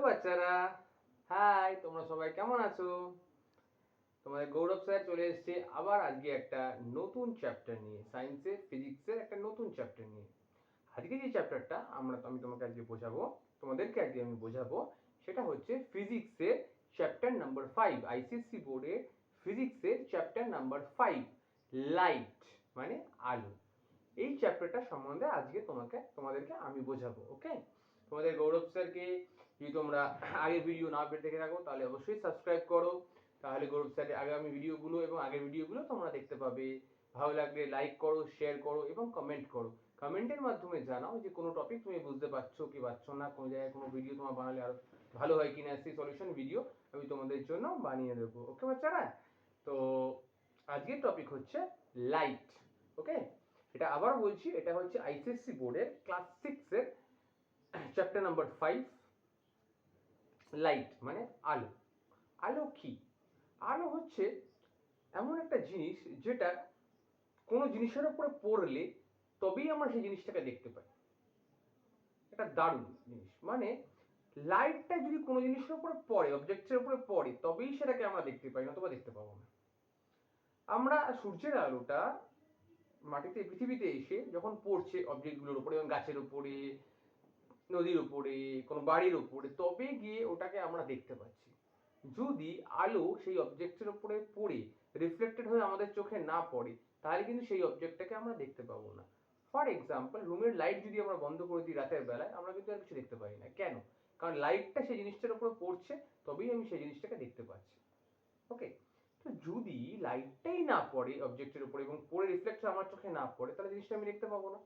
বাচ্চারা, হাই, তোমরা সবাই কেমন আছো? তোমাদের গৌরব স্যার চলে এসেছে আবার আজকে একটা নতুন চ্যাপ্টার নিয়ে, সায়েন্সের ফিজিক্সের একটা নতুন চ্যাপ্টার নিয়ে। আজকে যে চ্যাপ্টারটা আমি তোমাকে আজকে বোঝাবো, তোমাদেরকে আজকে আমি বোঝাবো, সেটা হচ্ছে ফিজিক্সের চ্যাপ্টার নাম্বার 5, আইসিএসসি বোর্ডের ফিজিক্সের চ্যাপ্টার নাম্বার 5, লাইট মানে আলো। এই চ্যাপ্টারটা সম্বন্ধে আজকে তোমাদেরকে আমি বোঝাবো। ওকে, তোমাদের গৌরব স্যারকে যদি তোমরা আগে ভিডিও না পেয়ে দেখে থাকো তাহলে অবশ্যই সাবস্ক্রাইব করো, তাহলে গৌরব স্যারের আগামী ভিডিওগুলো এবং আগের ভিডিওগুলো তোমরা দেখতে পাবে। ভালো লাগলে লাইক করো, শেয়ার করো এবং কমেন্ট করো। কমেন্টের মাধ্যমে জানাও যে কোনো টপিক তুমি বুঝতে পারছো কি পারছো না, কোনো জায়গায় কোনো ভিডিও তোমার বানালে আরো ভালো হয় কিনা, সেই সলিউশন ভিডিও আমি তোমাদের জন্য বানিয়ে দেবো। ওকে বাচ্চারা, তো আজকের টপিক হচ্ছে লাইট। ওকে, এটা আবার বলছি, এটা হচ্ছে আইসিএসসি বোর্ডের ক্লাস 6 এর চ্যাপ্টার নাম্বার 5, লাইট মানে আলো। আলো কি? আলো হচ্ছে এমন একটা জিনিস যেটা কোনো জিনিসের উপরে পড়লে তবেই আমরা সেই জিনিসটাকে দেখতে পাই। এটা দারুণ জিনিস। মানে লাইটটা যদি কোনো জিনিসের উপরে পড়ে, অবজেক্টের উপরে পড়ে, তবেই সেটাকে আমরা দেখতে পাই, না তবে দেখতে পাবো না। আমরা সূর্যের আলোটা মাটিতে, পৃথিবীতে এসে যখন পড়ছে অবজেক্টগুলোর উপরে, যেমন গাছের উপরে, নদীর উপরে, কোনো বাড়ির উপরে, তবে গিয়ে ওটাকে আমরা দেখতে পাচ্ছি। যদি আলো সেই অবজেক্টের উপরে পড়ে রিফ্লেক্টেড হয়ে আমাদের চোখে না পড়ে, তাহলে কিন্তু সেই অবজেক্টটাকে আমরা দেখতে পাবো না। ফর এক্সাম্পল, রুমের লাইট যদি আমরা বন্ধ করে দিই রাতের বেলায়, আমরা কিন্তু আর কিছু দেখতে পাই না। কেন? কারণ লাইটটা সেই জিনিসটার উপরে পড়ছে, তবেই আমি সেই জিনিসটাকে দেখতে পাচ্ছি। ওকে, তো যদি লাইটটাই না পড়ে অবজেক্টের উপরে এবং পড়ে রিফ্লেক্ট আমার চোখে না পড়ে, তাহলে জিনিসটা আমি দেখতে পাবো না।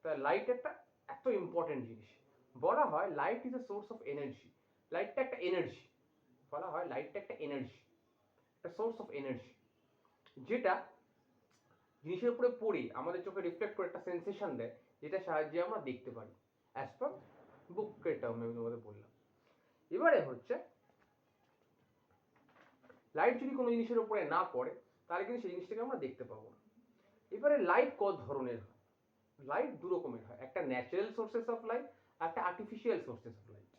তাহলে লাইট একটা এত ইম্পর্টেন্ট জিনিস। বলা হয় light is a source of energy. লাইটটা একটা এনার্জি। বলা হয় লাইটটা একটা এনার্জি, একটা সোর্স অফ এনার্জি, যেটা জিনিসের উপরে পড়ে আমাদের চোখে রিফ্লেক্ট করে একটা সেন্সেশন দেয়, যেটা সাহায্যে আমরা দেখতে পারি, অ্যাজ পার বুকের টার্ম আমি তোমাদের বললাম। এবারে হচ্ছে লাইট যদি কোনো জিনিসের উপরে না পড়ে, তাহলে কিন্তু সেই জিনিসটাকে আমরা দেখতে পাবো না। এবারে লাইট কত ধরনের হয়? লাইট দু রকমের হয়, একটা ন্যাচারাল সোর্সেস অফ লাইট, একটা artificial sources of light.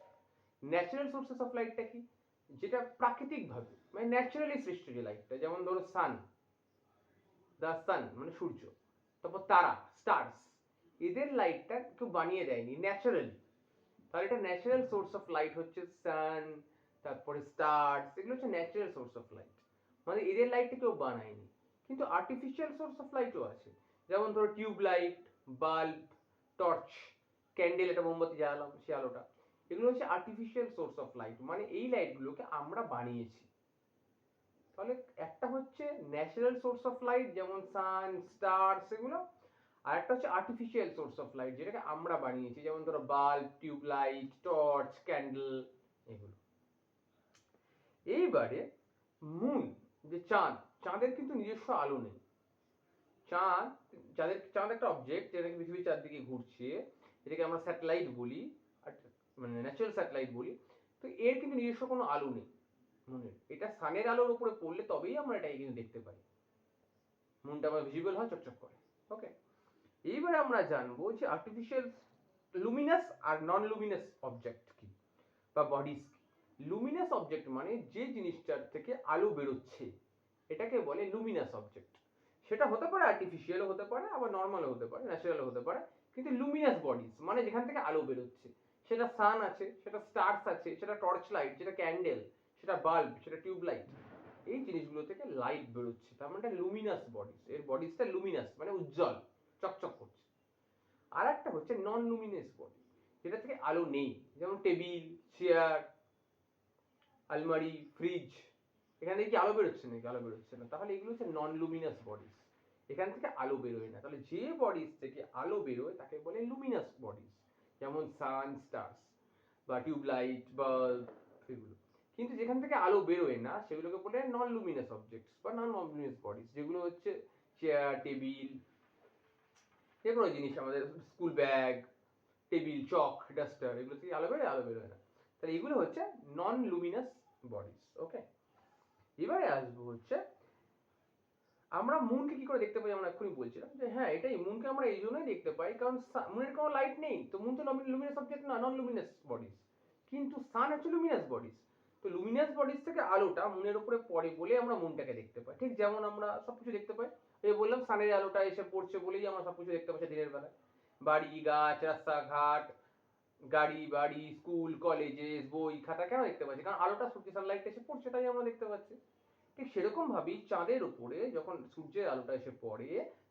Natural sources of লাইটটা কি? যেটা প্রাকৃতিকভাবে মানে ন্যাচারালি সৃষ্ট যে লাইটটা, যেমন ধরো সান মানে সূর্য, তারপর তারা, স্টার্স, এদের লাইটটা কেউ বানিয়ে দেয়নি, ন্যাচারালি। তাহলে এটা ন্যাচারাল সোর্স অফ লাইট হচ্ছে সান, তারপরে স্টার্স, এগুলো হচ্ছে ন্যাচারাল সোর্স অফ লাইট, মানে এদের লাইটটা কেউ বানায়নি। কিন্তু আর্টিফিশিয়াল সোর্স অফ লাইটও আছে, যেমন ধরো tube light, bulb, torch, candle, একটা মোমবাতি জ্বালালাম সে আলোটা, এগুলো হচ্ছে আর্টিফিশিয়াল সোর্স অফ লাইট, মানে এই লাইটগুলোকে আমরা বানিয়েছি। তাহলে একটা হচ্ছে ন্যাচারাল সোর্স অফ লাইট, যেমন সান, স্টার্স, এগুলো, আর একটা হচ্ছে আর্টিফিশিয়াল সোর্স অফ লাইট, যেটাকে আমরা বানিয়েছি, যেমন ধরো bulb, tube light, torch, candle, এগুলো। এইবারে মুন, যে চাঁদ, চাঁদের কিন্তু নিজস্ব আলো নেই। চাঁদ, চাঁদ একটা অবজেক্ট যেটাকে পৃথিবীর চারদিকে ঘুরছে, এটাকে আমরা স্যাটেলাইট বলি, মানে ন্যাচারাল স্যাটেলাইট বলি। তো এর কিন্তু নিজস্ব কোনো আলো নেই মুনের। এটা সানের আলোর উপরে পড়লে তবেই আমরা এটাকে কিন্তু দেখতে পাই, মুনটা আমার ভিজিবল হয়, চকচক করে। ওকে, এইবার আমরা জানবো যে আর্টিফিশিয়াল লুমিনাস আর নন লুমিনাস অবজেক্ট কি, বা বডিজ কি। লুমিনাস অবজেক্ট মানে যে জিনিসটার থেকে আলো বেরোচ্ছে, এটাকে বলে লুমিনাস অবজেক্ট। সেটা হতে পারে আর্টিফিশিয়ালও হতে পারে, আবার নর্মালও হতে পারে, ন্যাচারালও হতে পারে। কিন্তু লুমিনাস বডিজ মানে যেখান থেকে আলো বেরোচ্ছে, সেটা সান আছে, সেটা স্টার্স আছে, সেটা টর্চ লাইট, সেটা ক্যান্ডেল, সেটা বাল্ব, সেটা টিউব লাইট, এই জিনিসগুলো থেকে লাইট বেরোচ্ছে, তার মানে লুমিনাস বডিজ। এর বডিজটা লুমিনাস মানে উজ্জ্বল, চকচক করছে। আর একটা হচ্ছে নন লুমিনাস বডি, যেটা থেকে আলো নেই, যেমন টেবিল, চেয়ার, আলমারি, ফ্রিজ, এখান থেকে কি আলো বেরোচ্ছে নাকি? আলো বেরোচ্ছে না। তাহলে এগুলো হচ্ছে নন লুমিনাস বডিজ, এখান থেকে আলো বেরোয় না। তাহলে যে বডিজ থেকে আলো বেরোয় তাকে বলে লুমিনাস বডিজ, যেমন সান, স্টার্স বা টিউবলাইট, বাল্ব, এগুলো। কিন্তু যেখান থেকে আলো বেরোয় না সেগুলোকে বলে নন লুমিনাস অবজেক্টস বা নন লুমিনাস বডিজ, যেগুলো হচ্ছে চেয়ার, টেবিল, যে কোনো জিনিস, আমাদের স্কুল ব্যাগ, টেবিল, চক, ডাস্টার, এগুলো থেকে আলো বেরোয়? আলো বেরোয় না। তাহলে এগুলো হচ্ছে নন লুমিনাস বডিজ। ওকে, এবারে আসবো হচ্ছে আমরা মুনকে কি করে দেখতে পাই। আমরা এক্ষুনি বলছিলাম যে হ্যাঁ, এটাই, মুনকে আমরা এই জন্যই দেখতে পাই কারণ মুনের কোনো লাইট নেই, তো মুন তো লুমিনাস অবজেক্ট না, নন লুমিনাস বডিজ। কিন্তু সান হচ্ছে লুমিনাস বডিজ। তো লুমিনাস বডিজ থেকে আলোটা মুনের উপরে পড়ে বলে আমরা মুনটাকে দেখতে পাই। ঠিক যেমন আমরা সবকিছু দেখতে পাই, এই বললাম সানের আলোটা এসে পড়ছে বলেই আমরা সবকিছু দেখতে পাচ্ছি দিনের বেলা। বাড়ি, গাছ, রাস্তাঘাট, গাড়ি বাড়ি, স্কুল কলেজেস, বই খাতা কেন দেখতে পাচ্ছি? কারণ আলোটা সূর্য সানলাইট এসে পড়ছে, তাই আমরা দেখতে পাচ্ছি। ঠিক সেরকম ভাবেই চাঁদের উপরে যখন সূর্যের আলোটা এসে পড়ে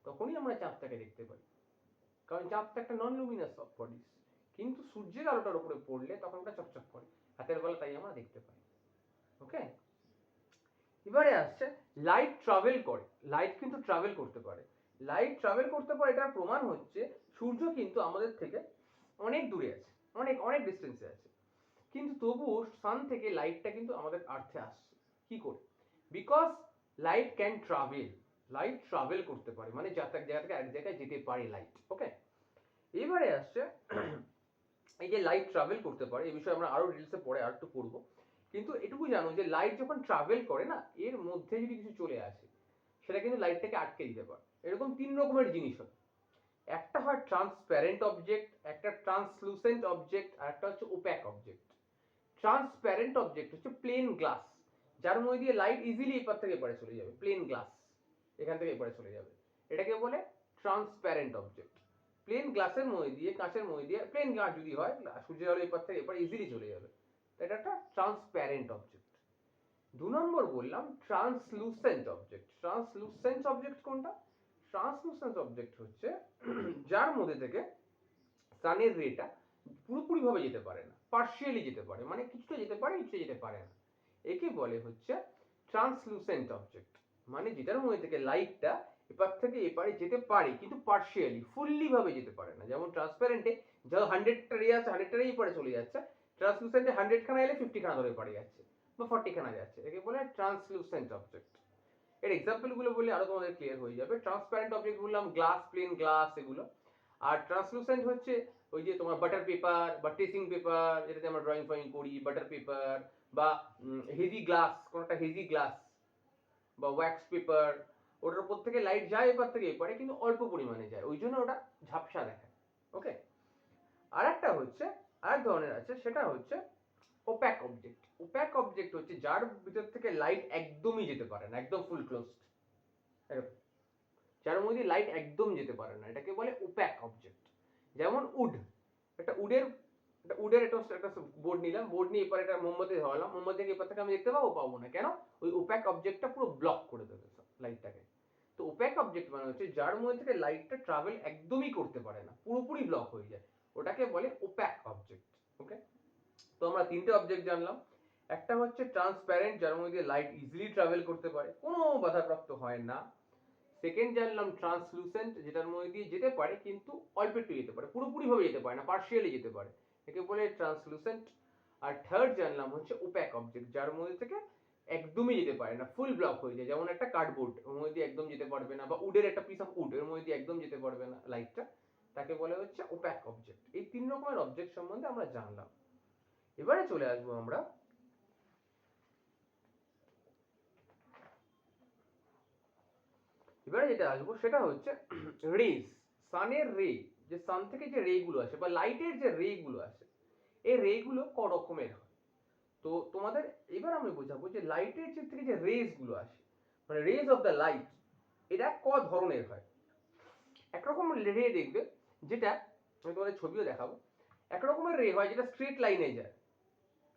তখনই আমরা চাঁদটাকে দেখতে পাই, কারণ চাঁদটা একটা নন লুমিনাস বডিজ। কিন্তু সূর্যের আলোটার উপরে পড়লে তখন ওটা চকচক করে রাতের বেলা, তাই আমরা দেখতে পাই। ওকে, এবারে আসছে লাইট ট্রাভেল করে। লাইট কিন্তু ট্রাভেল করতে পারে। লাইট ট্রাভেল করতে পারে, এটার প্রমাণ হচ্ছে সূর্য কিন্তু আমাদের থেকে অনেক দূরে আছে, অনেক অনেক ডিস্টেন্সে আছে, কিন্তু তবুও সান থেকে লাইটটা কিন্তু আমাদের আর্থে আসছে। কি করে? Because light can travel. Light travel করতে পারে, মানে জায়গা থেকে এক জায়গায় যেতে পারে লাইট। ওকে, এবারে আসছে এই যে লাইট ট্রাভেল করতে পারে, এই বিষয়ে আমরা আরো ডিটেলসে পরে আর একটু পড়বো। কিন্তু এটুকু জানো যে লাইট যখন ট্রাভেল করে না, এর মধ্যে যদি কিছু চলে আসে সেটা কিন্তু লাইটটাকে আটকে দিতে পারে। এরকম তিন রকমের জিনিস হয়, একটা হয় ট্রান্সপ্যারেন্ট অবজেক্ট, একটা ট্রান্সলুসেন্ট অবজেক্ট, আর একটা হচ্ছে ওপ্যাক অবজেক্ট। ট্রান্সপ্যারেন্ট অবজেক্ট হচ্ছে প্লেন গ্লাস, যার মধ্যে দিয়ে লাইট ইজিলি এপার থেকে এপারে চলে যাবে। প্লেন গ্লাস এখান থেকে এপারে চলে যাবে, এটাকে বলে ট্রান্সপ্যারেন্ট অবজেক্ট। প্লেন গ্লাসের মধ্যে দিয়ে, কাঁচের মধ্যে দিয়ে, প্লেন গ্লাস যদি হয়, সূর্যের আলো এপার থেকে এপারে ইজিলি চলে যাবে, এটা একটা ট্রান্সপ্যারেন্ট অবজেক্ট। দু নম্বর বললাম ট্রান্সলুসেন্ট অবজেক্ট। ট্রান্সলুসেন্ট অবজেক্ট কোনটা? ট্রান্সলুসেন্ট অবজেক্ট হচ্ছে যার মধ্যে থেকে সানের রেটা পুরোপুরি ভাবে যেতে পারে না, পার্শিয়ালি যেতে পারে, মানে কিছুটা যেতে পারে কিছুটা যেতে পারে না। একে বলে হচ্ছে ট্রান্সলুসেন্ট অবজেক্ট, মানে যেটার মধ্যে থেকে লাইটটা এপার থেকে এপারে যেতে পারে কিন্তু পার্শিয়ালি, ফুললি ভাবে যেতে পারে না। যেমন ট্রান্সপারেন্টে যখন 100টা রে আছে 100টারই এপারে চলে যাচ্ছে, ট্রান্সলুসেন্টে 100 খানা এলে 50 খানা ধরে পারে যাচ্ছে বা 40 খানা যাচ্ছে, একে বলে ট্রান্সলুসেন্ট অবজেক্ট। এর এক্সাম্পল গুলো বললে আরো তোমাদের ক্লিয়ার হয়ে যাবে। ট্রান্সপারেন্ট অবজেক্ট বললাম গ্লাস, প্লেন গ্লাস এগুলো। আর ট্রান্সলুসেন্ট হচ্ছে ওই যে তোমার বাটার পেপার বা ট্রেসিং পেপার, যেটাতে আমরা ড্রয়িং ফয়িং করি, বাটার পেপার বা হেভি গ্লাস, কোনটা হেভি গ্লাস বা ওয়্যাক্স পেপার, ওটার উপর থেকে লাইট যায় এপার থেকে এপারে কিন্তু অল্প পরিমাণে যায়, ওই জন্য ওটা ঝাপসা দেখায়। ওকে, আর একটা হচ্ছে আরেক ধরনের আছে, সেটা হচ্ছে ওপ্যাক অবজেক্ট। ওপ্যাক অবজেক্ট হচ্ছে যার ভিতর থেকে লাইট একদমই যেতে পারে না, একদম ফুল ক্লোজড, যার মধ্যে লাইট একদম যেতে পারে না, এটাকে বলে ওপ্যাক অবজেক্ট। যেমন উড, একটা উডের একটা বোর্ড নিলাম, বোর্ড নিয়ে এপারে একটা মোমবাতি ধরালাম, মোমবাতিকে এপার থেকে আমি দেখতে পাবো পাবো না, কেন? ওই ওপ্যাক অবজেক্টটা পুরো ব্লক করে দেবে লাইটটাকে। তো ওপ্যাক অবজেক্ট মানে হচ্ছে যার মধ্যে থেকে লাইটটা ট্রাভেল একদমই করতে পারে না, পুরোপুরি ব্লক হয়ে যায়, ওটাকে বলে ওপ্যাক অবজেক্ট। ওকে, তো আমরা তিনটে অবজেক্ট জানলাম। একটা হচ্ছে ট্রান্সপ্যারেন্ট, যার মধ্যে লাইট ইজিলি ট্রাভেল করতে পারে, কোনো বাধাপ্রাপ্ত হয় না। সেকেন্ড জানলাম ট্রান্সলুসেন্ট, যেটার মধ্যে দিয়ে যেতে পারে কিন্তু অল্প একটু যেতে পারে, পুরোপুরি ভাবে যেতে পারে না, পার্শিয়ালি যেতে পারে, একে বলে ট্রান্সলুসেন্ট। আর থার্ড জানলাম হচ্ছে ওপ্যাক অবজেক্ট, যার মধ্যে থেকে একদমই যেতে পারে না, ফুল ব্লক হয়ে যায়, যেমন একটা কার্ডবোর্ড, ওর মধ্যে দিয়ে একদম যেতে পারবে না, বা উডের একটা পিস অফ উড, এর মধ্যে দিয়ে একদম যেতে পারবে না লাইটটা, তাকে বলে হচ্ছে ওপ্যাক অবজেক্ট। এই তিন রকমের অবজেক্ট সম্বন্ধে আমরা জানলাম। এবারে চলে আসবো আমরা এবারে যেটা আসবো সেটা হচ্ছে রেজ। সানের রে, যে সান থেকে যে রে গুলো আসে বা লাইটের যে রে গুলো আসে, এই রে গুলো ক রকমের হয়। তো তোমাদের এবার আমি বোঝাবো যে লাইটের যে থেকে যে রেজ গুলো আসে, মানে রেজ অফ দ্য লাইট, এটা ক ধরনের হয়। একরকম রে দেখবে, যেটা আমি তোমাদের ছবিও দেখাবো, একরকমের রে হয় যেটা স্ট্রেট লাইনে যায়।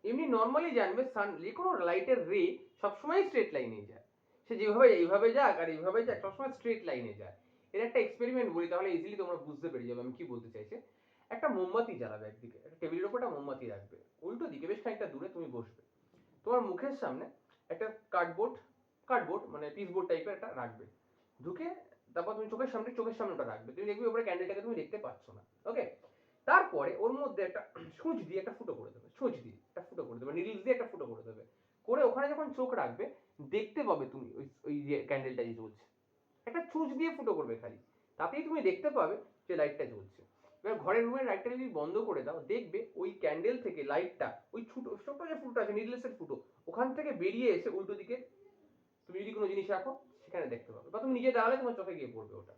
এমনি নর্মালি জানবে সান, যে কোনো লাইটের রে সবসময় স্ট্রেট লাইনে যায়, সে যেভাবে এইভাবে যাক আর এইভাবে যাক সবসময় স্ট্রেট লাইনে যায়। এর একটা এক্সপেরিমেন্ট বলি, তাহলে ইজিলি তোমরা বুঝতে পেরে যাবে আমি কি বলতে চাইছি। একটা মোমবাতি জ্বালাবে, একদিকে একটা টেবিলের উপর একটা মোমবাতি রাখবে, উল্টো দিকে বেশ খানিকটা দূরে তুমি বসবে, তোমার মুখের সামনে একটা কার্ডবোর্ড, কার্ডবোর্ড মানে পিসবোর্ড টাইপের একটা রাখবে, ঢুকে তারপর তুমি চোখের সামনে ওটা রাখবে, তুমি দেখবে উপরে ক্যান্ডেলটাকে তুমি দেখতে পাচ্ছ না। ওকে, তারপরে ওর মধ্যে একটা সুচ দিয়ে একটা ফুটো করে দেবে, সুচ দিয়ে একটা ফুটো করে দেবে, নিডলস দিয়ে একটা ফুটো করে দেবে, করে ওখানে যখন চোখ রাখবে দেখতে পাবে তুমি ওই ওই যে ক্যান্ডেলটা যে জ্বলছে, একটা সুচ দিয়ে ফুটো করবে খালি, তাতেই তুমি দেখতে পাবে যে লাইটটা জ্বলছে। এবার ঘরের রুমের লাইটটা যদি বন্ধ করে দাও, দেখবে ওই ক্যান্ডেল থেকে লাইটটা ওই ছোট ছোট যে ফুটো আছে নিডলসের ফুটো, ওখান থেকে বেরিয়ে এসে উল্টো দিকে তুমি যদি কোনো জিনিস রাখো সেখানে দেখতে পাবে, বা তুমি নিজে দাঁড়ালে তোমার চোখে গিয়ে পড়বে ওটা।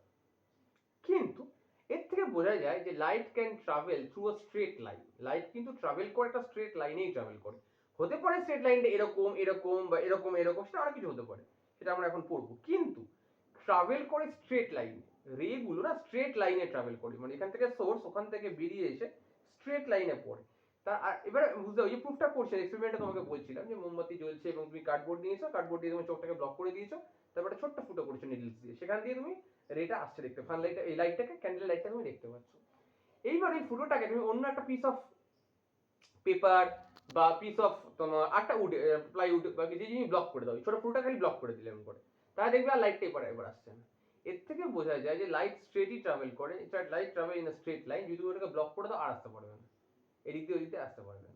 কিন্তু এর থেকে বোঝা যায় যে light can travel through a straight line. Light কিন্তু ট্রাভেল করে একটা স্ট্রেট লাইনেই ট্রাভেল করে। হতে পারে স্ট্রেট লাইনটা এরকম এরকম বা এরকম এরকম, সেটা অনেক কিছু হতে পারে, সেটা আমরা এখন পড়বো। কিন্তু ট্রাভেল করে স্ট্রেট লাইন, রে গুলো না স্ট্রেট লাইনে ট্রাভেল করে, মানে এখান থেকে সোর্স ওখান থেকে বেরিয়ে এসে স্ট্রেট লাইনে পড়ে। তা এবারে বুঝতে ওই যে প্রুফটা করছে, এক্সপেরিমেন্টটা তোমাকে বলছিলাম যে মোমবাতি জ্বলছে এবং তুমি কার্ডবোর্ড নিয়েছো, কার্ডবোর্ড দিয়ে তুমি চোখটাকে ব্লক করে দিয়েছো, তারপর একটা ছোট্ট ফুটো করেছো নিডলস দিয়ে, সেখান দিয়ে তুমি রেটা আসছে দেখতে, সানলাইটটা এই লাইটটাকে ক্যান্ডেল লাইটটা তুমি দেখতে পাচ্ছ। এইবার এই ফুটোটাকে তুমি অন্য একটা পিস অফ পেপার বা পিস অফ তোমার একটা উড প্লাইউড বা কিছু জিনিস ব্লক করে দাও, ছোট ফুটোটা খালি ব্লক করে দিলে এরকম করে, তাহলে দেখবে আর লাইটটা এবার আসছে না। এর থেকে বোঝা যায় যে লাইট স্ট্রেটই ট্রাভেল করে, light travel in a straight line, যদি ওটাকে ব্লক করে দাও আর আসতে পারবে না, এদিক দিয়ে ওদিক দিয়ে আসতে পারবে না।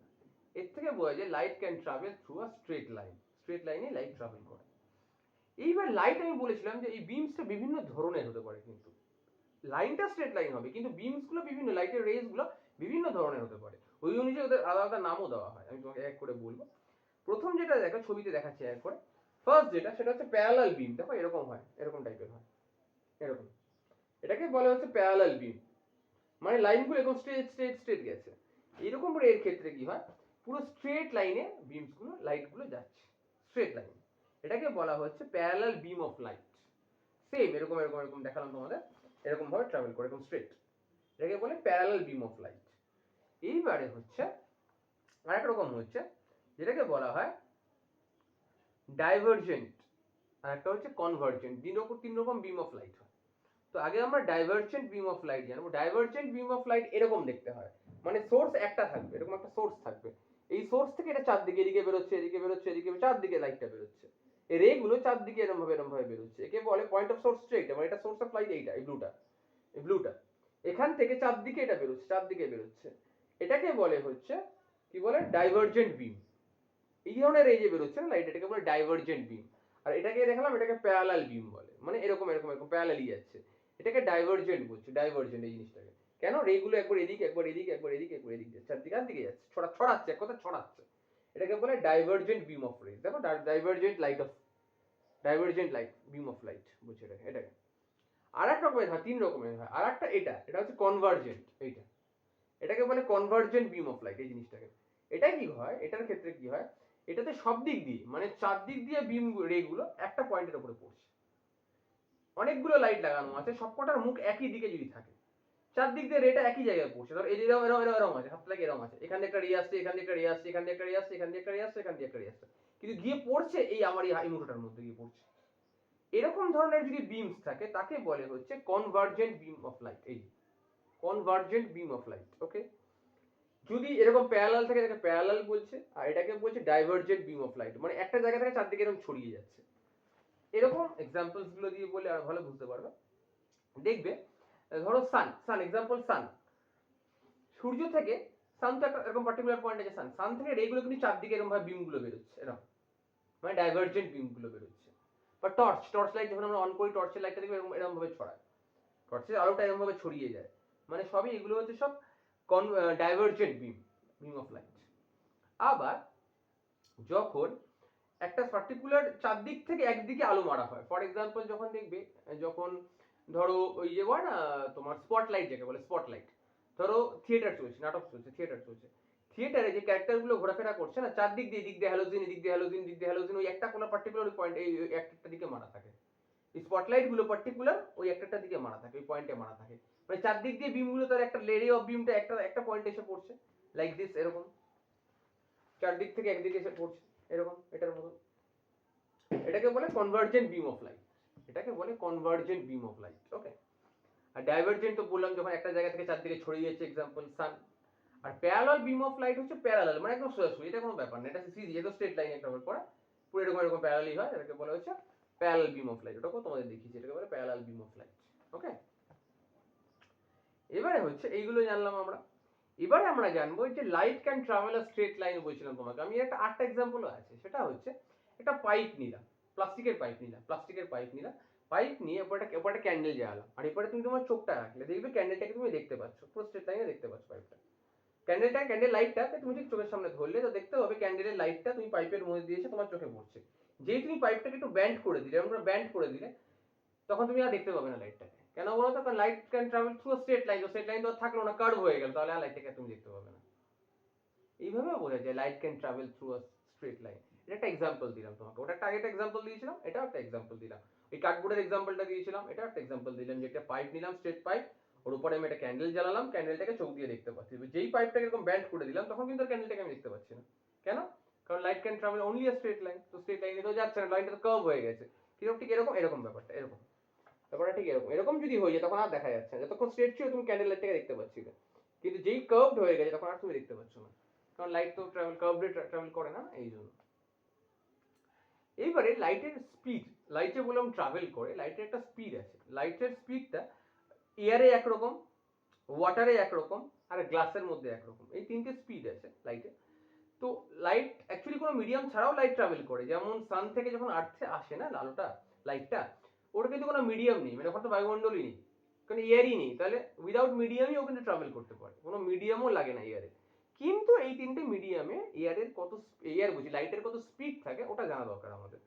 এর থেকে বোঝা যায় light can travel through a straight line, straight লাইনে লাইট ট্রাভেল করে। এইবার লাইট আমি বলেছিলাম যে এই বিমসটা বিভিন্ন ধরনের হতে পারে, কিন্তু লাইনটা স্ট্রেট লাইন হবে কিন্তু বিমস গুলো বিভিন্ন, লাইটের রেজ গুলো বিভিন্ন ধরনের হতে পারে, ওই অনুযায়ী ওদের আলাদা আলাদা নামও দেওয়া হয়। আমি তোমাকে এক করে বলবো। প্রথম যেটা দেখো ছবিতে দেখাচ্ছি এক করে, ফার্স্ট যেটা সেটা হচ্ছে প্যারালাল বিম। দেখো এরকম হয়, এরকম টাইপের হয়, এরকম, এটাকে বলা হচ্ছে প্যারালাল বিম, মানে লাইনগুলো এরকম স্ট্রেট স্ট্রেট স্ট্রেট গেছে। এরকম রের ক্ষেত্রে কি হয়, পুরো স্ট্রেট লাইনে বিমস গুলো লাইট গুলো যাচ্ছে, স্ট্রেট লাইন, এটাকে বলা হচ্ছে parallel beam of light. Same এরকম এরকম এরকম দেখালাম তোমাদের, এরকম ভাবে ট্রাভেল করে এরকম স্ট্রেট, এটাকে বলে প্যারালাল বিম অফ লাইট। এইবারে হচ্ছে আরেক রকম হচ্ছে যেটাকে বলা হয় ডাইভারজেন্ট, আর একটা হচ্ছে কনভার্জেন্ট। তিন রকম বিম অফ লাইট হয়। তো আগে আমরা ডাইভারজেন্ট বিম অফ লাইট জানবো। ডাইভারজেন্ট বিম অফ লাইট এরকম দেখতে হয়, মানে সোর্স একটা থাকবে, এরকম একটা সোর্স থাকবে, এই সোর্স থেকে এটা চারদিকে, এদিকে বেরোচ্ছে এদিকে বেরোচ্ছে এদিকে, চারদিকে লাইটটা বেরোচ্ছে, এই রে গুলো চারদিকে এরকম ভাবে বেরোচ্ছে, একে বলে পয়েন্ট অফ সোর্স স্ট্রেট, মানে এটা সোর্স অফ লাইট এইটা, এই ব্লুটা, এই ব্লুটা এখান থেকে চারদিকে এটা বেরোচ্ছে, চারদিকে বেরোচ্ছে, এটাকে বলে হচ্ছে কি বলে ডাইভারজেন্ট বিম। এই ধরনের এই যে বেরোচ্ছে না লাইট, এটাকে বলে ডাইভারজেন্ট বিম। আর এটাকে দেখালাম, এটাকে প্যারালাল বিম বলে, মানে এরকম এরকম এরকম প্যারালালি যাচ্ছে, এটাকে ডাইভারজেন্ট বলছে, ডাইভারজেন্ট এই জিনিসটাকে। কেন, রেগুলো একবার এদিক একবার এদিক একবার এদিক একবার এদিক যাচ্ছে, চারদিকে দিকে যাচ্ছে, ছড়াচ্ছে, এক কথা ছড়াচ্ছে, এটাকে বলে ডাইভারজেন্ট বিম অফ রে। দেখো divergent light off, divergent light beam of light বলছে এটাকে। এটাকে আর এক রকমের হয়, তিন রকমের হয়। আর একটা এটা হচ্ছে কনভার্জেন্ট, এইটা, এটাকে বলে কনভার্জেন্ট বিম অফ লাইট এই জিনিসটাকে। এটা কি হয়, এটার ক্ষেত্রে কি হয়, এটাতে সব দিক দিয়ে মানে চারদিক দিয়ে বিম রে গুলো একটা পয়েন্টের উপরে পড়ছে, অনেকগুলো লাইট লাগানো আছে, সবকটার মুখ একই দিকে যদি থাকে, চারদিক দিয়ে রেটা একই জায়গায় পড়ছে, ধর এরকম এরকম এরকম এরকম আছে, হাত লাগে এরকম আছে, এখান দিয়ে একটা রে আসছে, এখান দিয়ে একটা রে আসছে, এখান দিয়ে একটা রে আসছে, এখান দিয়ে একটা রে আসছে, এখান দিয়ে একটা রে আসছে, কিন্তু গিয়ে পড়ছে এই আমার এই মুঠোটার মধ্যে গিয়ে পড়ছে। এরকম ধরনের যদি বিমস থাকে তাকে বলে হচ্ছে কনভার্জেন্ট বিম অফ লাইট। এই কনভার্জেন্ট বিম অফ লাইট, ওকে। যদি এরকম প্যারালাল থাকে এটাকে প্যারালাল বলছে, আর এটাকে বলছে ডাইভারজেন্ট বিম অফ লাইট, মানে একটা জায়গা থেকে চারদিকে এরকম ছড়িয়ে যাচ্ছে। এরকম এক্সাম্পলস গুলো দিয়ে বলে আর ভালো বুঝতে পারবে। দেখবে ধরো সান, এক্সাম্পল সান, সূর্য থেকে সান তো একটা এরকম পার্টিকুলার পয়েন্ট আছে, সান থেকে রে গুলো কিন্তু চারদিকে এরকম ভাবে বিম গুলো বেরোচ্ছে, এরকম মানে ডাইভারজেন্ট বিম গুলো বেরোচ্ছে। বা টর্চ লাইট যখন আমরা অন করি, টর্চের লাইটটা দেখবে এরকম এরকম ভাবে ছড়ায়, টর্চের আলোটা এরকম ভাবে ছড়িয়ে যায়, মানে সবই এগুলো হচ্ছে সব ডাইভারজেন্ট বিম অফ লাইট। আবার যখন একটা পার্টিকুলার চারদিক থেকে একদিকে আলো মারা হয়, ফর এক্সাম্পল যখন দেখবে, যখন ধরো ওই যে বলে না তোমার স্পটলাইট, যাকে বলে স্পটলাইট, ধরো থিয়েটার চলছে, নাটক চলছে, থিয়েটার চলছে, থিয়েটারে যে ক্যারেক্টার গুলো ঘোরাফেরা করছে না, চারদিক দিয়ে, দিক দিয়ে হ্যালোজিন, এদিক দিয়ে হ্যালোজিন, দিক দিয়ে হ্যালোজিন, ওই একটা কোনো পার্টিকুলার পয়েন্ট, এই একটা দিকে মারা থাকে, স্পটলাইট গুলো পার্টিকুলার ওই একটা দিকে মারা থাকে, ওই পয়েন্টে মারা থাকে, মানে চারদিক দিয়ে বিম গুলো, তার একটা রে অফ বিমটা একটা একটা পয়েন্টে এসে পড়ছে, লাইক দিস, এরকম চারদিক থেকে একদিকে এসে পড়ছে, এরকম এটার মতো, এটাকে বলে কনভার্জেন্ট বিম অফ লাইট, এটাকে বলে convergent beam of light, okay. আর ডাইভারজেন্ট তো বললাম যখন একটা জায়গা থেকে চারদিকে ছড়িয়ে যাচ্ছে, এক্সাম্পল সান। আর প্যারালাল বিম অফ লাইট হচ্ছে প্যারালাল, মানে একদম সোজাসুজি, এটা কোনো ব্যাপার না, এটা সিজি, এটা স্ট্রেট লাইনে ট্রাভেল করে, পুরো এরকম এরকম প্যারালালি হয়, এটাকে বলা হচ্ছে প্যারালাল বিম অফ লাইট, ওটাকেও তোমাদের দেখিয়েছি, এটাকে বলে প্যারালাল বিম অফ লাইট, ওকে। এবারে হচ্ছে এইগুলো জানলাম আমরা। এবারে আমরা জানবো যে light can travel a straight line, বলছিলাম তোমাকে আমি, একটা আরেকটা এক্সাম্পলও আছে, সেটা হচ্ছে একটা পাইপ নিলাম, প্লাস্টিকের পাইপ নিলাম, পাইপ নিয়ে এরপর একটা ক্যান্ডেল জ্বালালাম, আর এরপরে তুমি তোমার চোখটা রাখলে, দেখবে ক্যান্ডেলটাকে তুমি দেখতে পাচ্ছ, পুরো স্ট্রেট লাইনে দেখতে পাচ্ছ পাইপটা, ক্যান্ডেল লাইটটাকে তুমি ঠিক চোখের সামনে ধরলে তো দেখতে হবে ক্যান্ডেলের লাইটটা তুমি পাইপের মধ্যে দিয়ে এসে তোমার চোখে পড়ছে। যেই তুমি পাইপটাকে একটু ব্যান্ড করে দিলে, এরকম করে ব্যান্ড করে দিলে, তখন তুমি আর দেখতে পাবে না লাইটটাকে, কেন বলো তো? কারণ light can travel through straight line, তো স্ট্রেট লাইন তো থাকলো না, কার্ভ হয়ে গেল, তাহলে আর লাইটটাকে তুমি দেখতে পাবে না। এইভাবে বোঝা যায় light can travel through a straight line. এটা একটা এক্সাম্পল দিলাম তোমাকে, ওটা একটা আগে একটা এক্সাম্পল দিয়েছিলাম, এটাও একটা এক্সাম্পল দিলাম। এই কার্ডবোর্ডের এক্সাম্পলটা দিয়েছিলাম, এটা একটা এক্সাম্পল দিলাম যে একটা পাইপ নিলাম, স্ট্রেট পাইপ, ওর উপরে আমি একটা ক্যান্ডেল জ্বালালাম, ক্যান্ডেলটাকে চোখ দিয়ে দেখতে পাচ্ছি। যেই পাইপটাকে এরকম ব্যান্ড করে দিলাম তখন কিন্তু ক্যান্ডেলটাকে আমি দেখতে পাচ্ছি না। কেন? কারণ light can travel only a straight line, তো স্ট্রেট লাইনে তো যাচ্ছে না, লাইনটা তো কার্ভ হয়ে গেছে। কিরকম? ঠিক এরকম, এরকম ব্যাপারটা এরকম, ব্যাপারটা ঠিক এরকম। এরকম যদি হয়ে যায় তখন আর দেখা যাচ্ছে না, যতক্ষণ স্ট্রেট ছিল তুমি ক্যান্ডেল লাইটটাকে দেখতে পাচ্ছিলে, কিন্তু যেই কার্ভড হয়ে গেছে তখন আর তুমি দেখতে পাচ্ছ না, কারণ লাইট তো ট্রাভেল কার্ভডে ট্রাভেল করে না, এই জন্য। এইবারে লাইটের স্পিড, লাইটে বললাম ট্রাভেল করে, লাইটের একটা স্পিড আছে। লাইটের স্পিডটা এয়ারে একরকম, ওয়াটারে একরকম, আর গ্লাসের মধ্যে একরকম, এই তিনটে স্পিড আছে লাইটে। তো লাইট অ্যাকচুয়ালি কোনো মিডিয়াম ছাড়াও লাইট ট্রাভেল করে, যেমন সান থেকে যখন আর্থে আসে না আলোটা, লাইটটা, ওর কিন্তু কোনো মিডিয়াম নেই, মানে ওখানে তো বায়ুমণ্ডলই নেই, কারণ এয়ারই নেই, তাহলে উইদাউট মিডিয়ামই ও কিন্তু ট্রাভেল করতে পারে, কোনো মিডিয়ামও লাগে না এয়ারে। কিন্তু এই তিনটে মিডিয়ামে এয়ারের কত, এয়ার বুঝি, লাইটের কত স্পিড থাকে ওটা জানা দরকার আমাদের।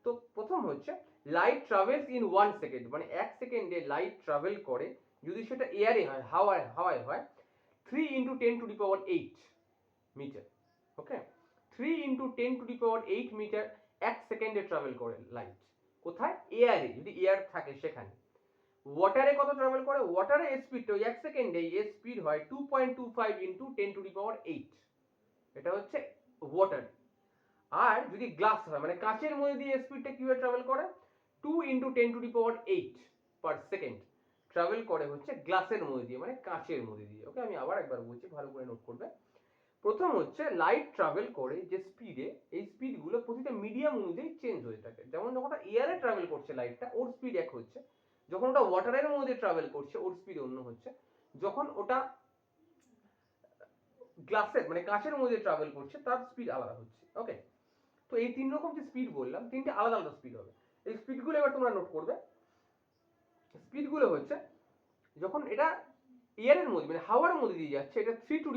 তো প্রথম হচ্ছে লাইট ট্রাভেলস ইন 1 সেকেন্ড, মানে 1 সেকেন্ডে লাইট ট্রাভেল করে, যদি সেটা এয়ারে হয়, হাওয়ায় হাওয়ায় হয়, 3 × 10⁸ মিটার। ওকে, 3 × 10⁸ মিটার 1 সেকেন্ডে ট্রাভেল করে লাইট। কোথায়? এয়ারে, যদি এয়ার থাকে সেখানে। ওয়াটারে কত ট্রাভেল করে? ওয়াটারে স্পিড ওই 1 সেকেন্ডে স্পিড হয় 2.25 × 10⁸ এটা হচ্ছে ওয়াটার। আর যদি গ্লাস হয়, মানে কাঁচের মধ্যে দিয়ে স্পিডটা কিভাবে ট্রাভেল করে? 2 × 10⁸ পার সেকেন্ড ট্রাভেল করে হচ্ছে গ্লাসের মধ্যে দিয়ে, মানে কাঁচের মধ্যে দিয়ে। ওকে, আমি আবার একবার বলছি, ভালো করে নোট করবে। প্রথম হচ্ছে লাইট ট্রাভেল করে যে স্পিডে, এই স্পিড গুলো প্রতিটা মিডিয়াম অনুযায়ী চেঞ্জ হয়ে থাকে। যেমন যখন ওটা এয়ারে ট্রাভেল করছে লাইটটা, ওর স্পিড এক হচ্ছে, যখন ওটা ওয়াটারের মধ্যে ট্রাভেল করছে ওর স্পিড অন্য হচ্ছে, যখন ওটা গ্লাসের মানে কাঁচের মধ্যে ট্রাভেল করছে তার স্পিড আলাদা হচ্ছে। ওকে, তো এই তিন রকম যে স্পিড বললাম, তিনটে আলাদা আলাদা স্পিড হবে। এই স্পিডগুলো এবার তোমরা নোট করবে। স্পিডগুলো হচ্ছে, যখন এটা এয়ারের মধ্যে মানে হাওয়ার মধ্যে দিয়ে যাচ্ছে, এটা 3 ×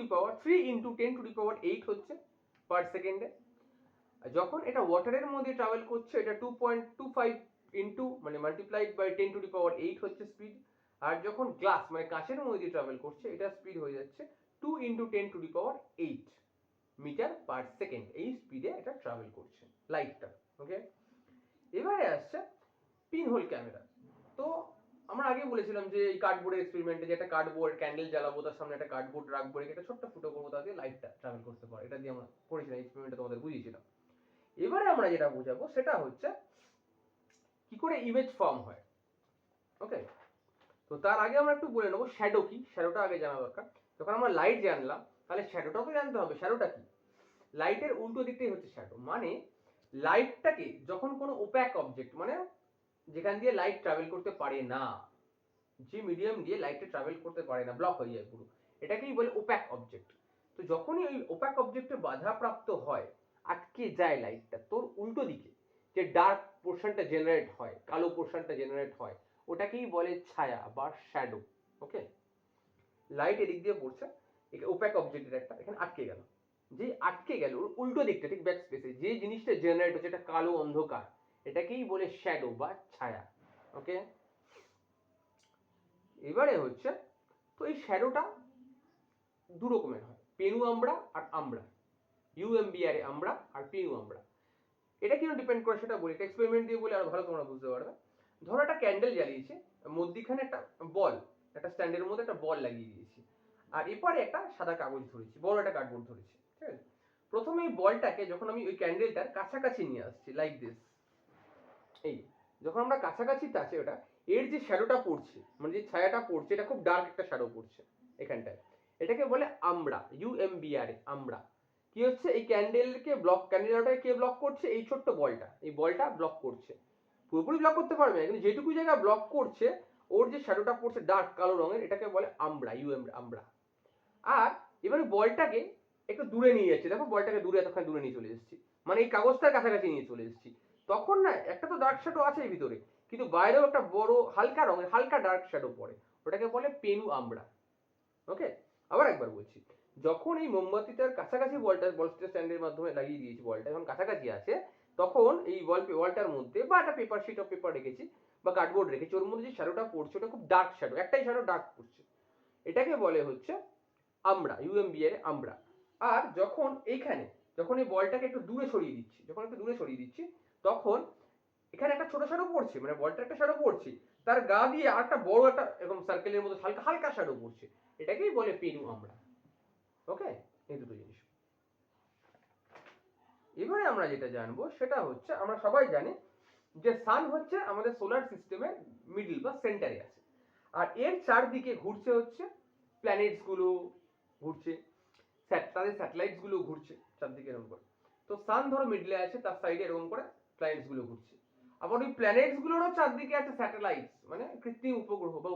10⁸ হচ্ছে পার সেকেন্ডে। যখন এটা ওয়াটারের মধ্যে ট্রাভেল করছে, এটা 2.25 ইন্টু মানে মাল্টিপ্লাইড বাই 10⁸ হচ্ছে স্পিড। আর যখন গ্লাস মানে কাঁচের মধ্যে ট্রাভেল করছে, এটা স্পিড হয়ে যাচ্ছে 2 × 10⁸ মিটার পার সেকেন্ড। এই স্পিডে এটা ট্রাভেল করছে লাইটটা। ওকে, এবারে আসছে পিনহোল ক্যামেরা। তো আমরা আগে বলেছিলাম যে এই কার্ডবোর্ডের এক্সপেরিমেন্টে, যে একটা কার্ডবোর্ড ক্যান্ডেল জ্বালাবো, তার সামনে একটা কার্ডবোর্ড রাখবো, একটা ছোট্ট ফুটো করবো, তাতে লাইটটা ট্রাভেল করতে পারে, এটা দিয়ে আমরা করেছিলাম এক্সপেরিমেন্টটা, তোমাদের বুঝিয়েছিলাম। এবারে আমরা যেটা বোঝাবো সেটা হচ্ছে কি করে ইমেজ ফর্ম হয়। ওকে, তো তার আগে আমরা একটু বলে নেবো শ্যাডো কি, শ্যাডোটা আগে জানা দরকার। যখন আমরা লাইট জানলাম, তাহলে শ্যাডোটাও তো জানতে হবে। শ্যাডোটা কি? লাইটের উল্টো দিকটাই হচ্ছে শ্যাডো। মানে লাইটটাকে যখন কোনো ওপ্যাক অবজেক্ট, মানে যেখান দিয়ে লাইট ট্রাভেল করতে পারে না, যে মিডিয়াম দিয়ে লাইটটা ট্রাভেল করতে পারে না, ব্লক হয়ে যায় পুরো, এটাকেই বলে ওপ্যাক অবজেক্ট। তো যখনই ওই ওপ্যাক অবজেক্টে বাধাপ্রাপ্ত হয়, আটকে যায় লাইটটা, তোর উল্টো দিকে যে ডার্ক পোর্শনটা জেনারেট হয়, কালো পোর্শনটা জেনারেট হয়, ওটাকেই বলে ছায়া বা শ্যাডো। ওকে, লাইট এদিক দিয়ে পড়ছে, ওপ্যাক অবজেক্টের একটা এখানে আটকে গেল, যে আটকে গেল ওর উল্টো দিকটা ঠিক ব্যাক স্পেসে যে জিনিসটা জেনারেট হচ্ছে, এটা কালো অন্ধকার, এটাকেই বলে শ্যাডো বা ছায়া। ওকে, এবারে হচ্ছে, তো এই শ্যাডোটা দু রকমের হয়, পেনু আমরা আর আমরা, ইউএমবিআর আমরা আর পেনু আমরা। এটা কেন ডিপেন্ড করে সেটা বলি, একটা এক্সপেরিমেন্ট দিয়ে বলে আরো ভালো তোমরা বুঝতে পারবে। ধরো একটা ক্যান্ডেল জ্বালিয়েছে, মধ্যিখানে একটা বল, একটা স্ট্যান্ডের মধ্যে একটা বল লাগিয়ে দিয়েছি, আর এপারে একটা সাদা কাগজ ধরেছি, বড় একটা কার্ডবোর্ড ধরেছি। ঠিক আছে, প্রথমে এই বলটাকে যখন আমি ওই ক্যান্ডেলটার কাছাকাছি নিয়ে আসছি লাইক দিস, এই যখন আমরা কাছাকাছি আছে ওটা, এর যে শ্যাডোটা পড়ছে, মানে যে ছায়াটা পড়ছে, এটা খুব ডার্ক একটা শ্যাডো পড়ছে এখানটায়, এটাকে বলে আমরা, ইউএমবিআর আমরা। কি হচ্ছে, এই ক্যান্ডেলকে ব্লক, ক্যান্ডেলটাকে কে ব্লক করছে? এই ছোট্ট বলটা, এই বলটা ব্লক করছে। পুরোপুরি ব্লক করতে পারবে না, কিন্তু যেটুকু জায়গা ব্লক করছে, ওর যে শ্যাডোটা পড়ছে ডার্ক কালো রঙের, এটাকে বলে আমরা, ইউএম আমরা। আর এবারে বলটাকে একটু দূরে নিয়ে যাচ্ছে, দেখো বলটাকে দূরে, এতক্ষণ দূরে নিয়ে চলে এসেছি, মানে এই কাগজটার কাছাকাছি নিয়ে চলে এসেছি। তখন না একটা তো ডার্ক শ্যাডো আছে ভিতরে, কিন্তু বাইরেও একটা বড় হালকা রঙের হালকা ডার্ক শ্যাডো পড়ে, ওটাকে বলে পেনু আমরা। ওকে, আবার একবার বলছি, যখন এই মোমবাতিটার কাছাকাছি বলটা স্ট্যান্ডের মাধ্যমে লাগিয়ে দিয়েছি, বলটা যখন কাছাকাছি আছে, তখন এই ওয়ালটার মধ্যে বা একটা পেপার, শিট অফ পেপার রেখেছি, বা কার্ডবোর্ড রেখেছি, ওর মধ্যে যে শ্যাডোটা পড়ছে ওটা খুব ডার্ক শ্যাডো, একটাই শ্যাডো ডার্ক পড়ছে, এটাকে বলে হচ্ছে আমরা, ইউএমবি এর আমরা। আর যখন এইখানে, যখন এই বলটাকে একটু দূরে সরিয়ে দিচ্ছি, যখন একটু দূরে সরিয়ে দিচ্ছি, তখন এখানে একটা ছোট শ্যাডো পড়ছে, মানে বলটা একটা শ্যাডো পড়ছে, তার গা দিয়ে আর একটা বড় একটা এরকম সার্কেলের মতো হালকা হালকা শ্যাডো পড়ছে, এটাকেই বলে পেনু আমরা। ওকে, এই দুটো জিনিস। এবারে আমরা যেটা জানবো সেটা হচ্ছে, আমরা সবাই জানি যে সান হচ্ছে আমাদের সোলার সিস্টেমের মিডল বা সেন্টারে আছে, আর এর চারদিকে ঘুরছে হচ্ছে প্ল্যানেটস গুলো ঘুরছে, তাদের স্যাটেলাইটস গুলো ঘুরছে চারদিকে এরকম করে। তো সান ধরো মিডলে আছে, তার সাইডে এরকম করে প্ল্যানেটস গুলো ঘুরছে, আবার ওই প্ল্যানেটস গুলোরও চারদিকে আছে স্যাটেলাইটস, মানে কৃত্রিম উপগ্রহ বা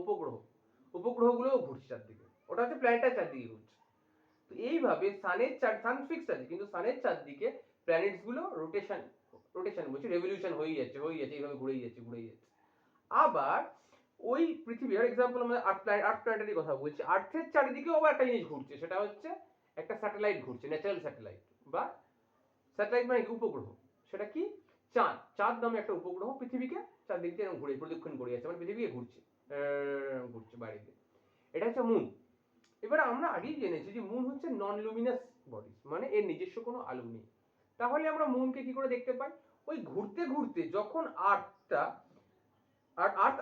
উপগ্রহগুলোও ঘুরছে চারদিকে, ওটা হচ্ছে প্ল্যানেটের চারদিকে ঘুরছে। তো এইভাবে সান ফিক্সড আছে, কিন্তু সানের চারদিকে প্ল্যানেটস গুলো রোটেশন বলছি রেভলিউশন হয়ে যাচ্ছে এইভাবে ঘুরেই যাচ্ছে। আবার ওই পৃথিবীর এক্সাম্পল আমরা আর্থ প্ল্যানেটারি কথা বলছি, আর্থের চারিদিকেও আবার একটা জিনিস ঘুরছে, সেটা হচ্ছে একটা স্যাটেলাইট ঘুরছে, ন্যাচারাল স্যাটেলাইট বা স্যাটেলাইট মানে উপগ্রহ। সেটা কি? চাঁদ নামে একটা উপগ্রহ পৃথিবীকে চারদিক দিয়ে এরকম ঘুরে প্রদক্ষিণ করে যাচ্ছে, মানে পৃথিবীকে ঘুরছে বাইরে দিয়ে। এটা হচ্ছে মুন। এবার আমরা আগেই জেনেছি যে মুন হচ্ছে নন লুমিনাস বডি, মানে এর নিজস্ব কোনো আলো নেই। তাহলে আমরা মুনকে কি করে দেখতে পাই? ওই ঘুরতে ঘুরতে যখন আর্থ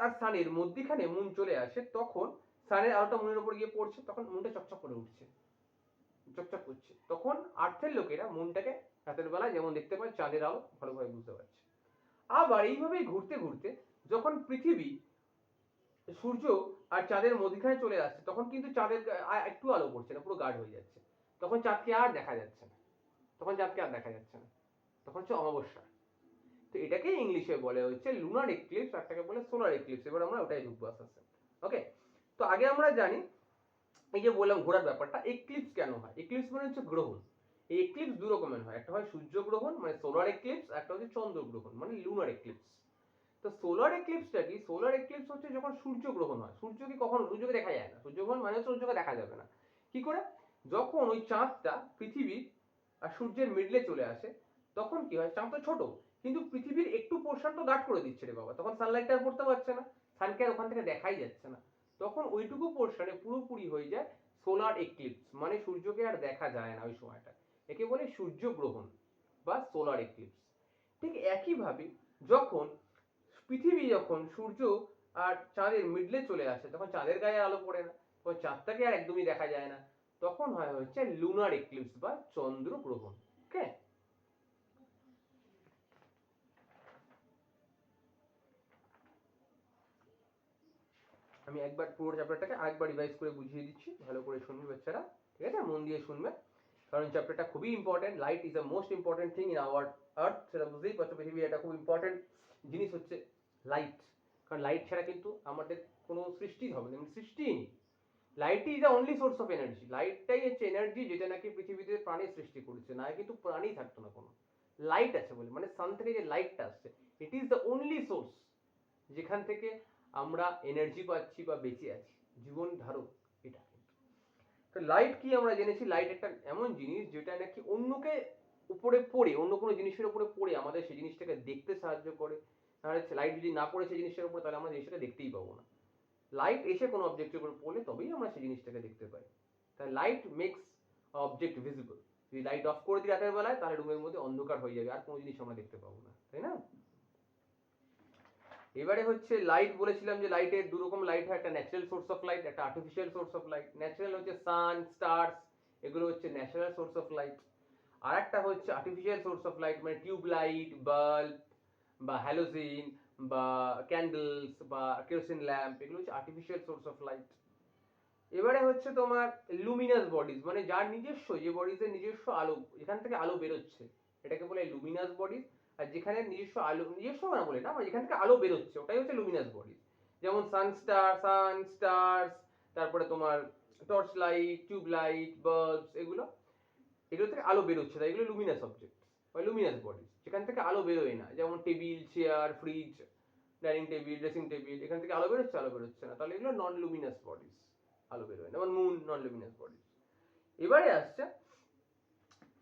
আর সানের মধ্যখানে মুন চলে আসে, তখন সানের আলোটা মুনের উপর গিয়ে পড়ছে, তখন মুনটা চকচক করে উঠছে, চকচক করছে। তখন আর্থের লোকেরা মুনটাকে রাতের বেলায় যেমন দেখতে পায়, চাঁদের আলো ভালোভাবে বুঝতে পারছে। আবার এইভাবেই ঘুরতে ঘুরতে যখন পৃথিবী, সূর্য আর চাঁদের মধ্যখানে চলে আসছে, তখন কিন্তু চাঁদের একটু আলো পড়ছে না, পুরো গাঢ় হয়ে যাচ্ছে। তখন চাঁদকে আর দেখা যাচ্ছে না, তখন হচ্ছে অমাবস্যা। তো এটাকে ইংলিশে বলে হচ্ছে লুনার এক্লিপস, আর এটাকে বলে সোলার এক্লিপস। এবার আমরা ওটাই ঢুকবো আস্তে আস্তে। ওকে, তো আগে আমরা জানি, এই যে বললাম ঘোরার ব্যাপারটা, এক্লিপস কেন হয়? এক্লিপস মানে হচ্ছে গ্রহণ। এই এক্লিপস দু রকমের হয়, একটা হয় সূর্য গ্রহণ মানে সোলার এক্লিপস, একটা হচ্ছে চন্দ্র গ্রহণ মানে লুনার এক্লিপস। তো সোলার এক্লিপসটা কি? সোলার এক্লিপস হচ্ছে যখন সূর্য গ্রহণ হয়। সূর্যকে দেখা যায় না, সূর্য গ্রহণ মানে হচ্ছে সূর্যকে দেখা যাবে না। কি করে? যখন ওই চাঁদটা পৃথিবীর আর সূর্যের মিডলে চলে আসে, তখন কি হয়, চাঁদ তো ছোট, কিন্তু পৃথিবীর একটু পোর্শন তো গাঢ় করে দিচ্ছে রে বাবা, তখন সানলাইটটা আর পড়তে পারছে না, সানকে আর ওখান থেকে দেখাই যাচ্ছে না, তখন ওইটুকু পোর্শনে পুরোপুরি হয়ে যায় সোলার এক্লিপস, মানে সূর্যকে আর দেখা যায় না ওই সময়টা। একে বলে সূর্য গ্রহণ বা সোলার এক্লিপস। ঠিক একইভাবে যখন যখন সূর্য আর চাঁদের মিডলে চলে আসে, তখন চাঁদের গায়ে আলো পড়ে না, তখন চাঁদটাকে আর একদমই দেখা যায় না, তখন হয় হচ্ছে লুনার এক্লিপস বা চন্দ্র গ্রহণ। ওকে, আমি একবার পুরো চ্যাপ্টারটাকে আরেকবার রিভাইজ করে বুঝিয়ে দিচ্ছি, ভালো করে শুনবে বাচ্চারা, ঠিক আছে? মন দিয়ে শুনবে, কারণ চ্যাপ্টারটা খুবই important. Light is the most important thing in our earth, সেটা বুঝতেই পারছো, পৃথিবীর একটা খুব ইম্পর্টেন্ট জিনিস হচ্ছে লাইট। কারণ লাইট ছাড়া কিন্তু আমাদের কোনো সৃষ্টি হবে না, সৃষ্টিই নেই। Light is the only source of energy. লাইটটাই হচ্ছে এনার্জি যেটা নাকি পৃথিবীতে প্রাণী সৃষ্টি করেছে, না কিন্তু প্রাণী থাকতো না কোনো। লাইট আছে বলে, মানে সান থেকে যে লাইটটা আসছে, it is the only source যেখান থেকে আমরা এনার্জি পাচ্ছি বা বেঁচে আছি, জীবন ধারক এটা। তো লাইট কি আমরা জেনেছি, লাইট একটা এমন জিনিস যেটা নাকি অন্যকে উপরে পড়ে, অন্য কোনো জিনিসের উপরে পড়ে আমাদের সেই জিনিসটাকে দেখতে সাহায্য করে। তাহলে লাইট যদি না পড়ে সেই জিনিসটার উপরে, তাহলে আমরা জিনিসটাকে দেখতেই পাবো না। লাইট এসে কোনো অবজেক্টের উপর পড়লে তবেই আমরা সেই জিনিসটাকে দেখতে পাই। তাই লাইট মেক্স অবজেক্ট ভিজিবল। যদি লাইট অফ করে দিই রাতের বেলায়, তাহলে রুমের মধ্যে অন্ধকার হয়ে যাবে, আর কোনো জিনিস আমরা দেখতে পাবো না, তাই না? এবারে হচ্ছে লাইট, বলেছিলাম যে লাইটের দু রকম লাইট হয়, একটা ন্যাচারাল সোর্স অফ লাইট, একটা artificial source of light. Natural হচ্ছে সান, স্টার্স, এগুলো হচ্ছে ন্যাচারাল সোর্স অফ লাইট। আর একটা হচ্ছে আর্টিফিশিয়াল সোর্স অফ লাইট, মানে টিউব লাইট, বাল্ব বা হ্যালোজিন বা ক্যান্ডেলস বা কেরোসিন ল্যাম্প, এগুলো হচ্ছে আর্টিফিশিয়াল সোর্স অফ লাইট। এবারে হচ্ছে তোমার লুমিনাস বডিজ, মানে যার নিজস্ব, যে বডিজের নিজস্ব আলো, এখান থেকে আলো বেরোচ্ছে, এটাকে বলে লুমিনাস বডিজ। আর যেখানে নিজস্ব আলো, নিজস্ব না বলে না, মানে যেখান থেকে আলো বেরোচ্ছে, ওটাই হচ্ছে লুমিনাস বডিজ। যেমন সান স্টার্স, তারপরে তোমার torch light, tube light, bulbs, এগুলো থেকে আলো বেরোচ্ছে, তাই এগুলো লুমিনাস অবজেক্ট বা লুমিনাস বডিজ। যেখান থেকে আলো বেরোয় না, যেমন table, chair, fridge, dining table, dressing table, এখান থেকে আলো বেরোচ্ছে না, তাহলে এগুলো নন লুমিনাস বডিজ, আলো বেরোয় না। যেমন মুন নন লুমিনাস বডিজ। এবারে আসছে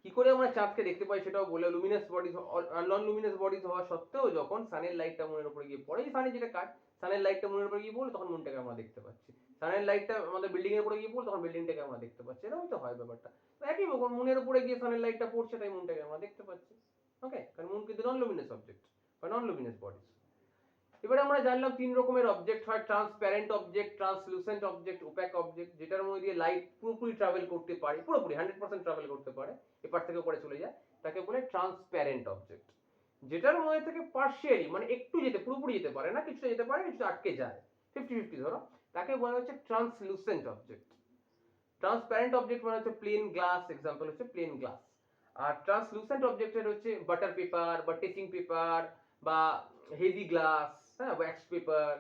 কি করে আমরা চাঁদকে দেখতে পাই সেটাও বলে, লুমিনাস বডিজ নন লুমিনাস বডিজ হওয়া সত্ত্বেও যখন সানের লাইটটা মুনের উপরে গিয়ে পড়ে, সানের যেটা কাজ, সানের লাইটটা মুনের উপরে গিয়ে পড়লে তখন মুনটাকে আমরা দেখতে পাচ্ছি, সানের লাইটটা আমাদের বিল্ডিং এর উপরে গিয়ে পড়লে তখন বিল্ডিংটাকে আমরা দেখতে পাচ্ছি, এরকমই তো হয় ব্যাপারটা। একই রকম মুনের উপরে গিয়ে সানের লাইটটা পড়ছে তাই মুনটাকে আমরা দেখতে পাচ্ছি। ওকে, কারণ মুন কিন্তু নন লুমিনাস অবজেক্ট বা নন লুমিনাস বডিজ। এবারে আমরা জানলাম তিন রকমের অবজেক্ট হয়, transparent object, translucent object, opaque object, যেটার মধ্যে দিয়ে লাইট পুরোপুরি ট্রাভেল করতে পারে, পুরোপুরি 100% ট্রাভেল করতে পারে, এপার থেকে ওপরে চলে যায়, তাকে বলে ট্রান্সপ্যারেন্ট অবজেক্ট। যেটার মধ্যে থেকে পার্শিয়ালি মানে একটু যেতে, পুরোপুরি যেতে পারে না, কিছুটা যেতে পারে, কিছুটা আটকে যায়, 50-50 ধরো, তাকে বলা হচ্ছে ট্রান্সলুসেন্ট অবজেক্ট। ট্রান্সপ্যারেন্ট অবজেক্ট মানে হচ্ছে প্লেন গ্লাস, এক্সাম্পল হচ্ছে প্লেন গ্লাস। আর ট্রান্সলুসেন্ট অবজেক্টের হচ্ছে বাটার পেপার বা টিচিং পেপার বা হেভি গ্লাস, হ্যাঁ, ওয়্যাক্স পেপার,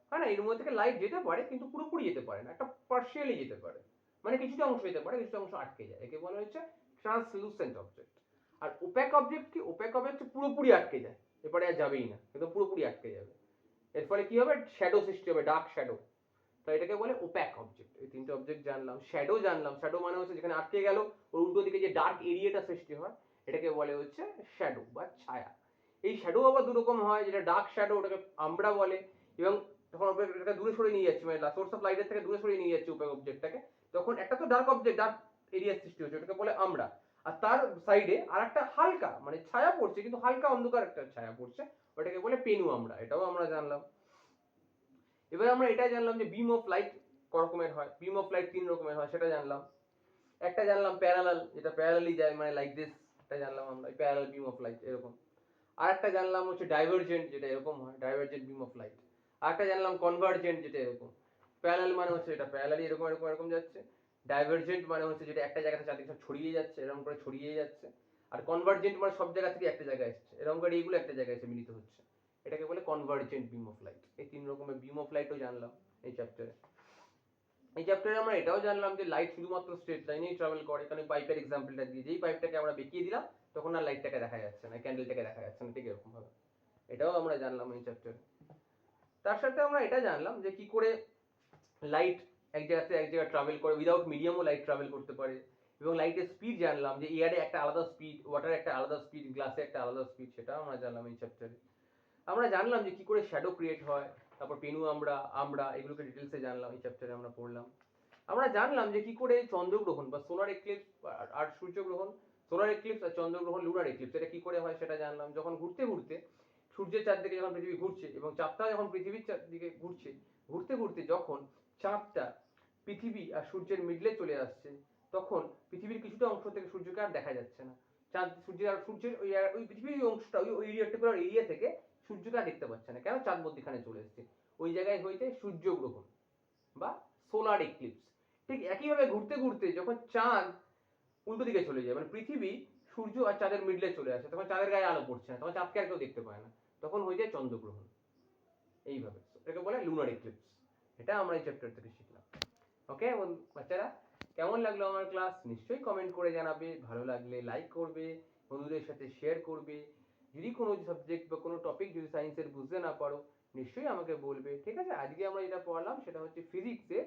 হ্যাঁ না, এর মধ্যে থেকে লাইট যেতে পারে কিন্তু পুরোপুরি যেতে পারে না, একটা পার্শিয়ালি যেতে পারে, মানে কিছুটা অংশ যেতে পারে, কিছুটা অংশ আটকে যায়, একে বলা হচ্ছে ট্রান্সলুসেন্ট অবজেক্ট। আর ওপ্যাক অবজেক্ট কি, ওপ্যাক অবজেক্ট পুরোপুরি আটকে যায়, এবারে আর যাবেই না, কিন্তু পুরোপুরি আটকে যাবে, এর ফলে কি হবে, শ্যাডো সৃষ্টি হবে, ডার্ক শ্যাডো, তো এটাকে বলে ওপ্যাক অবজেক্ট। এই তিনটে অবজেক্ট জানলাম। শ্যাডো জানলাম, শ্যাডো মানে হচ্ছে যেখানে আটকে গেল ওর উল্টো দিকে যে ডার্ক এরিয়াটা সৃষ্টি হয় এটাকে বলে হচ্ছে শ্যাডো বা ছায়া। এই শ্যাডো আবার দু রকম হয়, যেটা ডার্ক শ্যাডো ওটাকে আমরা বলে, এবং তখন এটা দূরে সরিয়ে নিয়ে যাচ্ছে, মানে সোর্স অফ লাইটের থেকে দূরে সরিয়ে নিয়ে যাচ্ছে ওপ্যাক অবজেক্টটাকে, তখন একটা তো ডার্ক অবজেক্ট, ডার্ক এরিয়ার সৃষ্টি হচ্ছে, ওটাকে বলে আমরা। আর তার সাইডে আর একটা হালকা মানে ছায়া পড়ছে, কিন্তু হালকা অন্ধকার একটা ছায়া পড়ছে, ওটাকে বলে পেনু আমরা, এটাও আমরা জানলাম। এবার আমরা এটা জানলাম যে বিম অফ লাইট ক রকমের হয়, বিম অফ লাইট তিন রকমের হয় সেটা জানলাম। একটা জানলাম প্যারালাল, যেটা প্যারালালি যায় মানে লাইক দিস, এটা জানলাম আমরা, প্যারালাল বিম অফ লাইট এরকম। আর একটা জানলাম হচ্ছে ডাইভারজেন্ট, যেটা এরকম হয়, ডাইভারজেন্ট বিম অফ লাইট। আর একটা জানলাম কনভার্জেন্ট, যেটা এরকম। প্যারালাল মানে হচ্ছে এটা প্যারালালি এরকম এরকম এরকম যাচ্ছে, ডাইভারজেন্ট মানে হচ্ছে যেটা একটা জায়গা থেকে চারদিকে ছড়িয়ে যাচ্ছে, এরকম করে ছড়িয়ে যাচ্ছে, আর কনভার্জেন্ট মানে সব জায়গা থেকে একটা জায়গায় এসছে, এরকম করে এইগুলো একটা জায়গায় এসে মিলিত হচ্ছে, এটাকে বলে কনভার্জেন্ট বিম অফ লাইট। এই তিন রকমের বিম অফ লাইটও জানলাম এই চ্যাপ্টারে। এই চ্যাপ্টারে আমরা এটাও জানলাম যে লাইট শুধুমাত্র স্ট্রেট লাইনেই ট্রাভেল করে, কারণ পাইপের এক্সাম্পলটা দিয়ে, যেই পাইপটাকে আমরা বেঁকিয়ে দিলাম তখন আর লাইটটাকে দেখা যাচ্ছে না, ক্যান্ডেলটাকে দেখা যাচ্ছে না, ঠিক এরকম ভাবে, এটাও আমরা জানলাম এই চ্যাপ্টারে। তার সাথে আমরা এটা জানলাম যে কি করে লাইট এক জায়গা থেকে এক জায়গায় ট্রাভেল করে, উইদাউট মিডিয়ামও লাইট ট্রাভেল করতে পারে, এবং লাইটের স্পিড জানলাম যে এয়ারে একটা আলাদা স্পিড, ওয়াটারে একটা আলাদা স্পিড, গ্লাসে একটা আলাদা স্পিড, সেটাও আমরা জানলাম এই চ্যাপ্টারে। আমরা জানলাম যে কি করে শ্যাডো ক্রিয়েট হয়, তারপর পেনু আমরা, আমরা এগুলোকে ডিটেলসে জানলাম, এই চ্যাপ্টারে আমরা পড়লাম। আমরা জানলাম যে কি করে চন্দ্রগ্রহণ বা সোলার এক্লিপস আর সূর্যগ্রহণ, সোলার এক্লিপস আর চন্দ্রগ্রহণ, লুনার এক্লিপস, এটা কি করে হয় সেটা জানলাম। যখন ঘুরতে ঘুরতে সূর্যের চারদিকে যখন পৃথিবী ঘুরছে এবং চাঁদটা যখন পৃথিবীর চারদিকে ঘুরছে, ঘুরতে ঘুরতে যখন চাঁদটা পৃথিবী আর সূর্যের মিডলে চলে আসছে, তখন পৃথিবীর কিছুটা অংশ থেকে সূর্যকে আর দেখা যাচ্ছে না, চাঁদ সূর্যের আর সূর্যের ওই পৃথিবীর অংশটা ওই পার্টিকুলার এরিয়া থেকে সূর্যকে আর দেখতে পাচ্ছে না, কেন, চাঁদ মধ্যখানে চলে এসছে, ওই জায়গায় হয়েছে সূর্যগ্রহণ বা সোলার এক্লিপস। ঠিক একইভাবে ঘুরতে ঘুরতে যখন চাঁদ উল্টো দিকে চলে যায়, মানে পৃথিবী সূর্য আর চাঁদের মিডলে চলে আসে, তখন চাঁদের গায়ে আলো পড়ছে না, তখন চাঁদকে আর কেউ দেখতে পায় না, তখন হয়ে যায় চন্দ্রগ্রহণ। এইভাবে এটাকে বলে লুনার এক্লিপস। এটা আমরা এই চ্যাপ্টার থেকে শিখলাম। ওকে বাচ্চারা, কেমন লাগলো আমার ক্লাস নিশ্চয়ই কমেন্ট করে জানাবে, ভালো লাগলে লাইক করবে, বন্ধুদের সাথে শেয়ার করবে, যদি কোনো সাবজেক্ট বা কোনো টপিক যদি সায়েন্সের বুঝতে না পারো নিশ্চয়ই আমাকে বলবে, ঠিক আছে। আজকে আমরা যেটা পড়লাম সেটা হচ্ছে ফিজিক্সের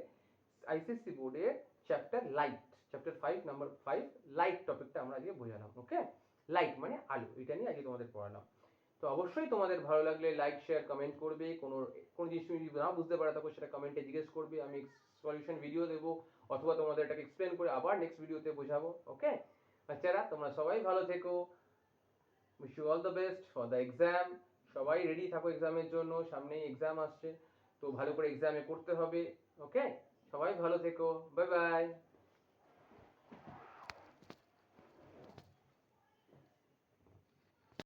আইসিএসসি বোর্ডের chapter light, chapter 5 number 5 light টপিকটা আমরা আজকে বোঝালাম। ওকে, লাইট মানে আলো, এটা নিয়ে আজকে তোমাদের পড়ালাম। তো অবশ্যই তোমাদের ভালো লাগলে লাইক শেয়ার কমেন্ট করবে, কোনো কোনো জিনিস তুমি যদি না বুঝতে পারো তখন সেটা কমেন্টে জিজ্ঞেস করবে, আমি সলিউশন ভিডিও দেবো, অথবা তোমাদের এটাকে এক্সপ্লেন করে আবার নেক্সট ভিডিওতে বোঝাবো। ওকে বাচ্চারা, তোমরা সবাই ভালো থেকো, wish you all the best for the exam. সবাই রেডি থাকো এক্সামের জন্য, সামনেই এক্সাম আসছে, তো ভালো করে এক্সামে করতে হবে। ওকে, সবাই ভালো থেকো, বাই বাই।